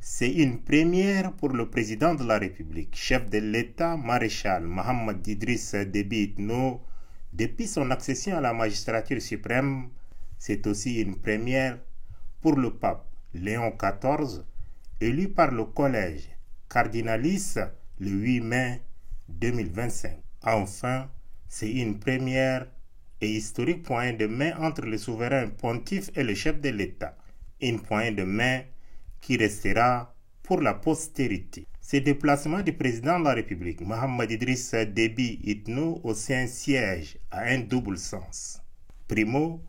C'est une première pour le président de la République, chef de l'État, maréchal Mohamed Idriss Déby Itno. Depuis son accession à la magistrature suprême, c'est aussi une première pour le pape Léon XIV, élu par le collège cardinalis le 8 mai 2025. Enfin, c'est une première et historique poignée de main entre le souverain pontife et le chef de l'État. Une poignée de main qui restera pour la postérité. Ce déplacement du président de la République, Mohamed Idriss Déby Itno, au Saint-Siège a un double sens. Primo,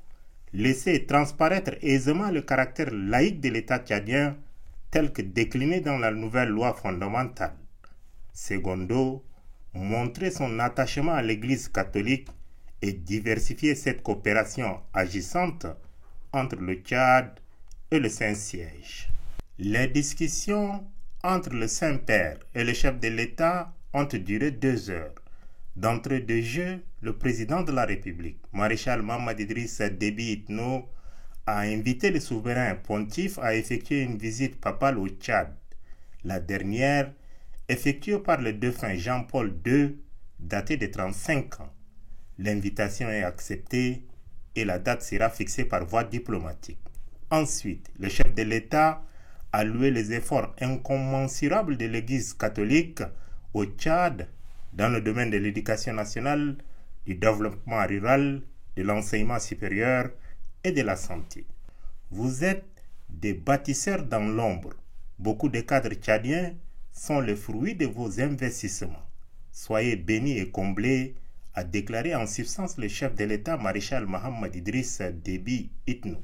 laisser transparaître aisément le caractère laïque de l'État tchadien tel que décliné dans la nouvelle loi fondamentale. Secondo, montrer son attachement à l'Église catholique et diversifier cette coopération agissante entre le Tchad et le Saint-Siège. Les discussions entre le Saint-Père et le chef de l'État ont duré 2 heures. D'entrée de jeu, le président de la République, maréchal Mohamed Idriss Déby Itno, a invité le souverain pontife à effectuer une visite papale au Tchad. La dernière, effectuée par le défunt Jean-Paul II, datée de 35 ans. L'invitation est acceptée et la date sera fixée par voie diplomatique. Ensuite, le chef de l'État a loué les efforts incommensurables de l'Église catholique au Tchad dans le domaine de l'éducation nationale, du développement rural, de l'enseignement supérieur et de la santé. Vous êtes des bâtisseurs dans l'ombre. Beaucoup de cadres tchadiens sont le fruit de vos investissements. Soyez bénis et comblés, a déclaré en substance le chef de l'État maréchal Mohamed Idriss Déby Itno.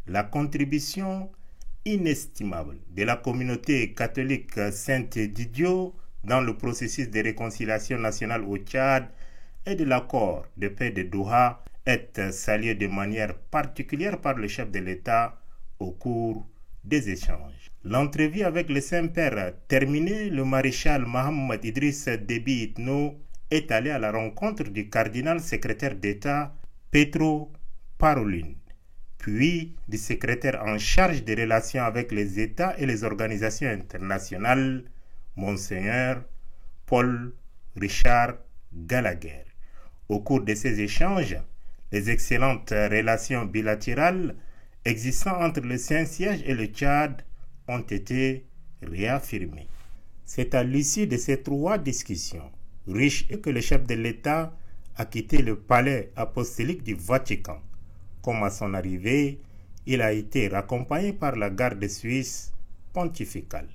La contribution inestimable de la communauté catholique Saint-Didier dans le processus de réconciliation nationale au Tchad et de l'accord de paix de Doha est saluée de manière particulière par le chef de l'État au cours des échanges. L'entrevue avec le Saint-Père terminée, le maréchal Mohamed Idriss Déby Itno est allé à la rencontre du cardinal secrétaire d'État Petro Parolin, puis du secrétaire en charge des relations avec les États et les organisations internationales, Monseigneur Paul Richard Gallagher. Au cours de ces échanges, les excellentes relations bilatérales existant entre le Saint-Siège et le Tchad ont été réaffirmées. C'est à l'issue de ces 3 discussions riches que le chef de l'État a quitté le palais apostolique du Vatican. Comme à son arrivée, il a été raccompagné par la garde suisse pontificale.